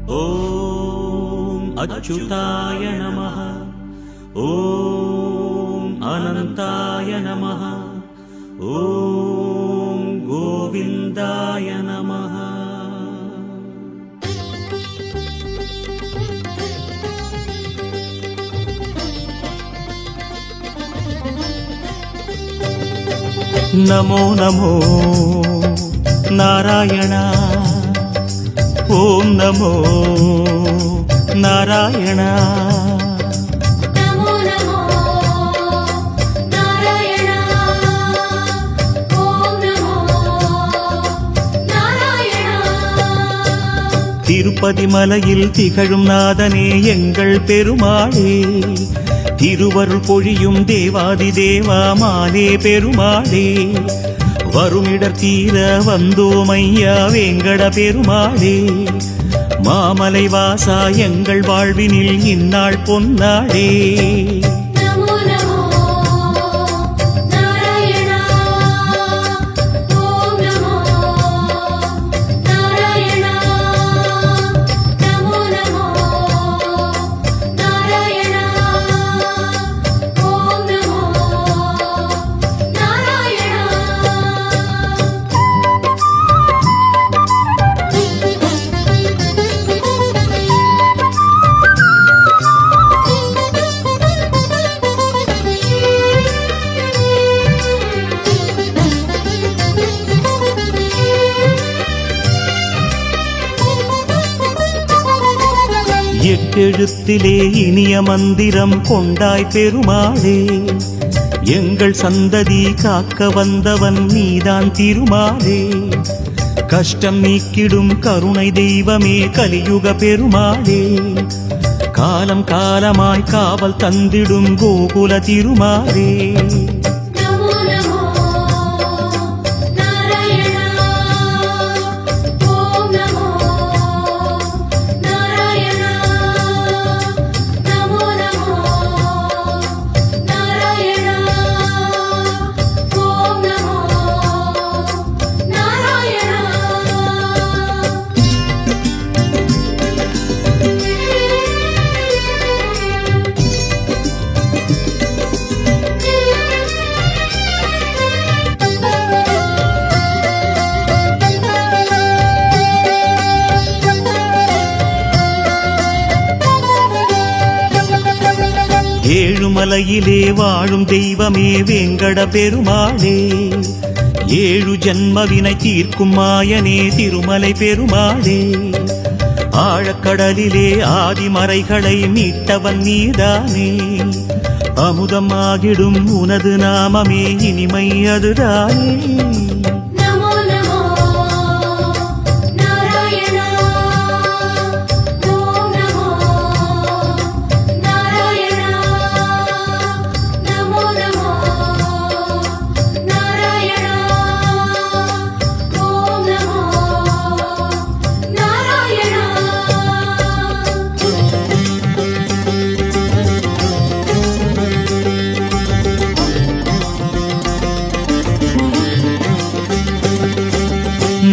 ॐ अच्युताय नमः। ॐ अनन्ताय नमः। ॐ गोविन्दाय नमः। नमो नमो नारायण। ॐ नमो नारायण। नमो नमो नारायण। ॐ नमो नारायण। திருப்பதி மலையில் திகழும் நாதனே எங்கள் பெருமாளே, திருவருள் பொழியும் தேவாதி தேவா மாலே பெருமாளே, வருமிடர் தீர வந்தோமையா வேங்கட பெருமாளே, மாமலை வாசா எங்கள் வாழ்வினில் இந்நாள் பொன்னாளே. நமோ நமோ நாராயண. ஓம் நமோ நாராயண. நமோ நமோ நாராயண. ஓம் நமோ நாராயண. எட்டெழுத்திலே இனிய மந்திரம் கொண்டாய் பெருமாளே, எங்கள் சந்ததி காக்க வந்தவன் நீதான் திருமாலே, கஷ்டம் நீக்கிடும் கருணை தெய்வமே கலியுக பெருமாளே, காலம் காலமாய் காவல் தந்திடும் கோகுல திருமாலே. நமோ நமோ நாராயண. ஓம் நமோ நாராயண. நமோ நமோ நாராயண. ஓம் நமோ நாராயண. ஏழுமலையிலே வாழும் தெய்வமே வேங்கட பெருமாளே, ஏழு ஜன்மவினை தீர்க்கும் மாயனே திருமலை பெருமாளே, ஆழக்கடலிலே ஆதிமறைகளை மீட்டவன் நீதானே, அமுதமாகிடும் உனது நாமமே இனிமை அதுதானே. நமோ நமோ நாராயண. ஓம் நமோ நாராயண. நமோ நமோ நாராயண. ஓம் நமோ நாராயண.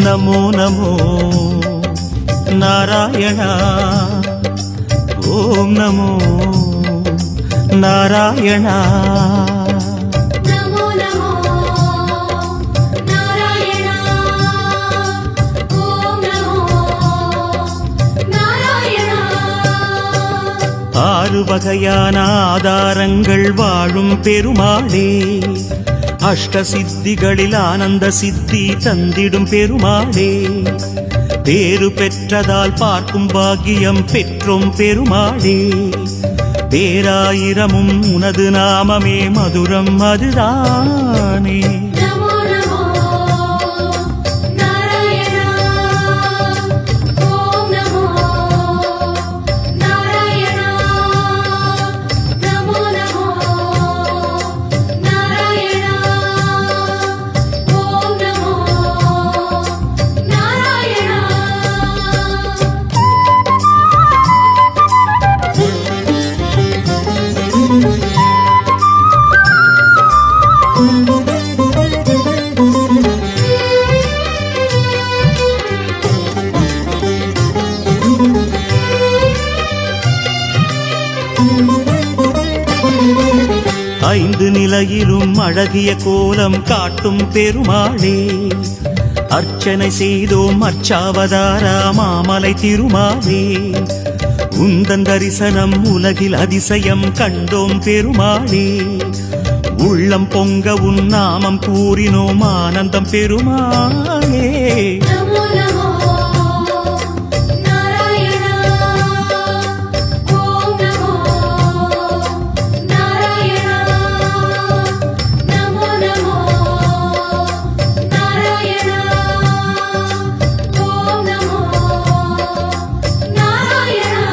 नमो नमो नारायण। ॐ नमो नारायण। நமோ நமோ நாராயண. ஓம் நமோ நாராயண. ஆறு வகையான ஆதாரங்கள் வாழும் பெருமாளே, அஷ்ட சித்திகளில் ஆனந்த சித்தி தந்திடும் பெருமாளே, பேறு பெற்றதால் பார்க்கும் பாக்கியம் பெற்றோம் பெருமாளே, பேராயிரமும் உனது நாமமே மதுரம் அதுதானே. நமோ நமோ நாராயண. ஓம் நமோ நாராயண. நமோ நமோ நாராயண. ஓம் நமோ நாராயண. நமோ ஐந்து நிலையிலும் அழகிய கோலம் காட்டும் பெருமாளே, அர்ச்சனை செய்தோம் அர்ச்சாவதாரா மாமலை திருமாலே, உந்தன் தரிசனம் உலகில் அதிசயம் கண்டோம் பெருமாளே, உள்ளம் பொங்க உன் நாமம் கூறினோம் ஆனந்தம் பெருமாளே. நமோ நமோ நாராயணா ஓம் நமோ நாராயணா நமோ நமோ நாராயணா ஓம் நமோ நாராயணா.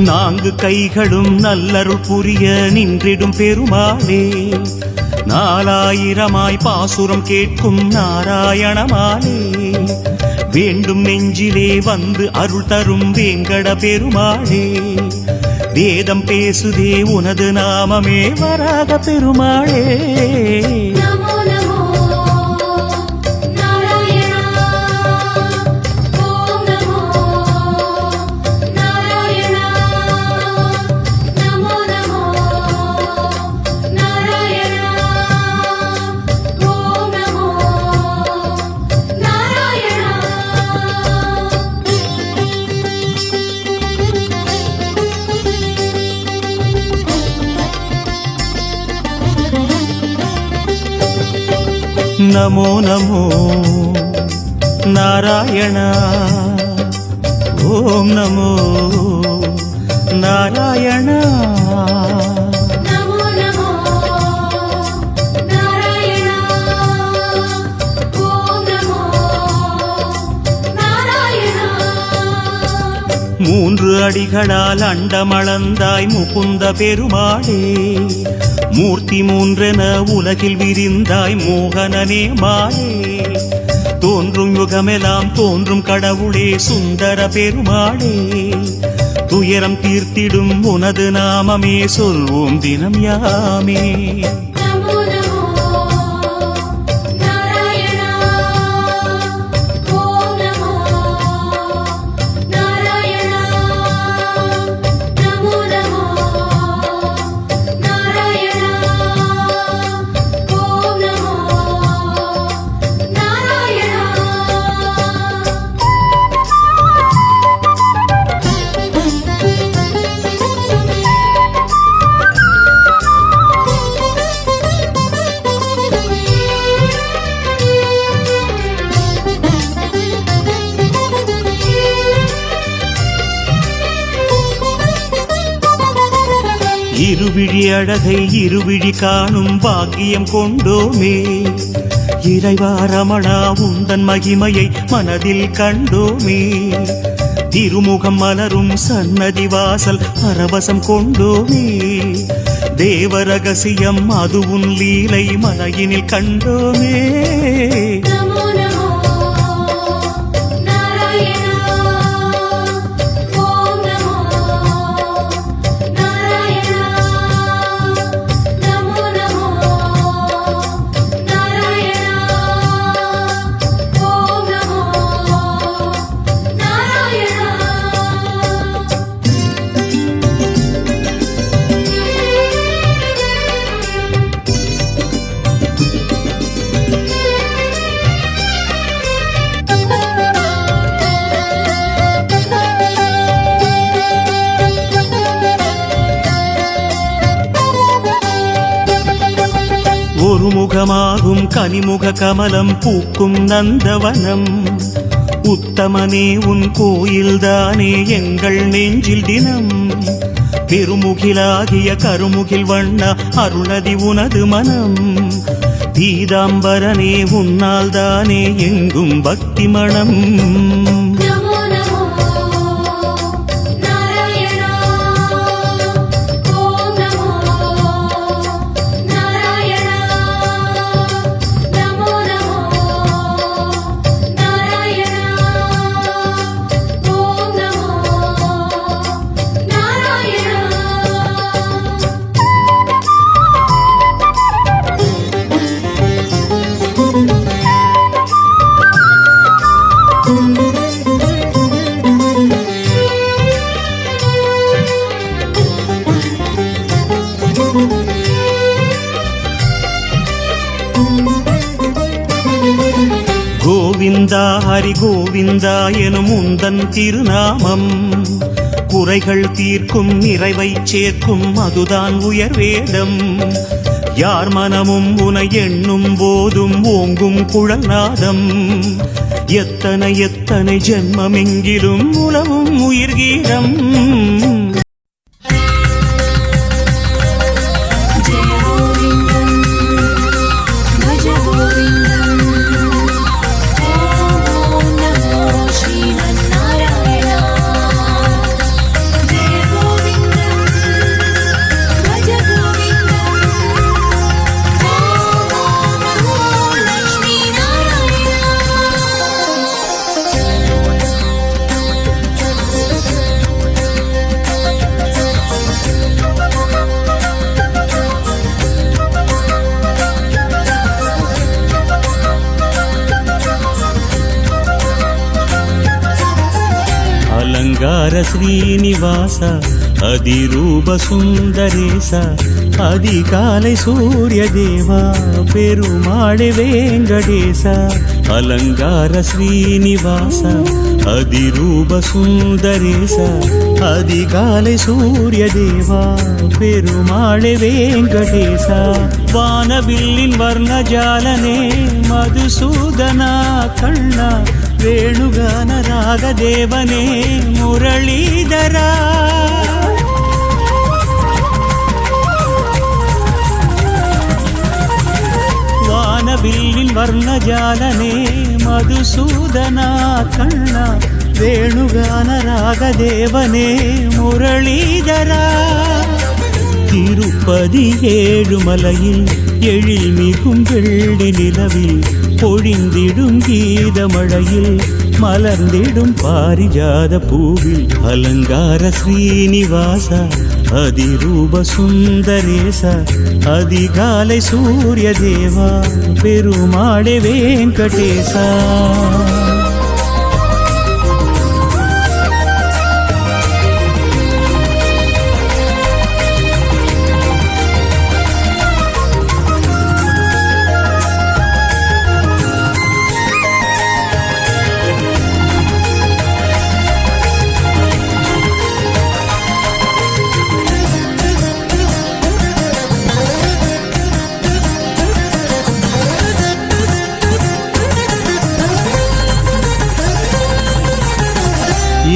நான்கு கைகளும் நல்லருள் புரிய நின்றிடும் பெருமாளே, நாலாயிரமாய் பாசுரம் கேட்கும் நாராயணமாலே, வேண்டும் நெஞ்சிலே வந்து அருள் தரும் வேங்கட பெருமாளே, வேதம் பேசுதே உனது நாமமே வராக பெருமாளே. நமோ நமோ நாராயணா ஓம் நமோ நாராயணா நமோ நமோ நாராயணா ஓம் நமோ நாராயணா. நமோ நமோ நாராயண ஓம் நமோ நாராயண. நமோ நமோ நாராயணா ஓம் நமோ நாராயணா. மூன்று அடிகளால் அண்டமளந்தாய் முகுந்த பெருமாளே, மூர்த்தி மூன்றென உலகில் விரிந்தாய் மோகனனே மாலே, தோன்றும் யுகமெல்லாம் தோன்றும் கடவுளே சுந்தர பெருமாளே, துயரம் தீர்த்திடும் உனது நாமமே சொல்வோம் தினம் யாமே. நமோ நமோ நாராயணா ஓம் நமோ நாராயணா நமோ நமோ நாராயணா ஓம் நமோ நாராயணா. இருவிழி அழகை இருவிழி காணும் பாக்கியம் கொண்டோமே, இறைவா ரமணா உந்தன் மகிமையை மனதில் கண்டோமே, திருமுகம் மலரும் சன்னதி வாசல் பரவசம் கொண்டோமே, தேவ ரகசியம் அது உன் லீலை மலையினில் கண்டோமே. நமோ நமோ நாராயணா ஓம் நமோ நாராயணா நமோ நமோ நாராயணா ஓம் நமோ நாராயணா. ஒரு முகமாகும் கனிமுக கமலம் பூக்கும் நந்தவனம், உத்தமனே உன் கோயில்தானே எங்கள் நெஞ்சில் தினம், பெருமுகிலாகிய கருமுகில் வண்ண அருணதி உனது மனம், பீதாம்பரனே உன்னால் தானே எங்கும் பக்தி மணம். நமோ நமோ நாராயணா ஓம் நமோ நாராயணா நமோ நமோ நாராயணா ஓம் கோவிந்தா ஹரி கோவிந்தா எனும் உந்தன் திருநாமம் குறைகள் தீர்க்கும் நிறைவை சேர்க்கும் அதுதான் உயர் வேதம் யார் மனமும் உனை எண்ணும் போதும் ஓங்கும் குழல்நாதம் எத்தனை எத்தனை ஜென்மமெங்கிலும் உலவும் உயிர் கீதம் అలంగార శ్రీనివాస అదిరూప సుందరేశ அதிகாலை சூரிய தேவா பெருமாளே வேங்கடேச அலங்கார ஸ்ரீனிவாச அதிரூப சுந்தரேச அதிகாலை சூரிய தேவா பெருமாளே வேங்கடேச வானவில்லின் வர்ணஜாலனே மதுசூதனா கண்ணா வேணுகான ராகதேவனே முரளீதரா வானவில்லின் வர்ணஜாலனே மதுசூதனா கண்ணா வேணுகான ராகதேவனே முரளீதரா திருப்பதி ஏழுமலையில் எழில் மிகும் வெள்ளி நிலவில் பொழிந்திடும் கீதமழையில் மலர்ந்திடும் பாரிஜாத பூவில் அலங்கார ஸ்ரீனிவாச அதிரூப சுந்தரேச அதிகாலை சூரிய தேவா பெருமாளே வேங்கடேசா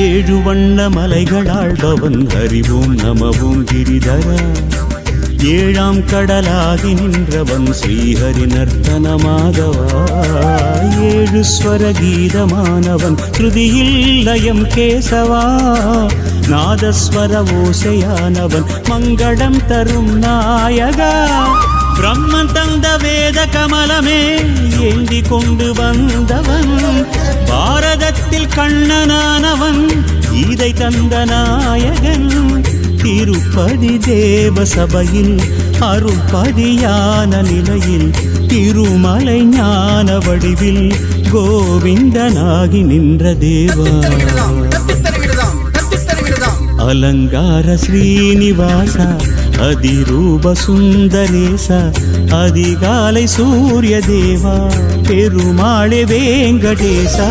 ஏழு வண்ண மலைகளாழ்பவன் அறிவோம் நமவும் கிரிதரா ஏழாம் கடலாகி நின்றவன் ஸ்ரீஹரி நர்த்தன மாதவா ஏழு ஸ்வர கீதமானவன் ஸ்ருதியில் லயம் கேசவா நாதஸ்வர ஓசையானவன் மங்களம் தரும் நாயகா பிரம்மன் தந்த வேத கமலமே ஏந்தி கொண்டு வந்தவன் பாரதத்தில் கண்ணனானவன் இதை தந்த நாயகன் திருப்பதி தேவ சபையில் அருள்பதியான நிலையில் திருமலை ஞான வடிவில் கோவிந்தனாகி நின்ற தேவா அலங்கார ஸ்ரீனிவாச அதிரூப சுந்தரேச அதிகாலை சூரிய தேவா பெருமாளே வேங்கடேசா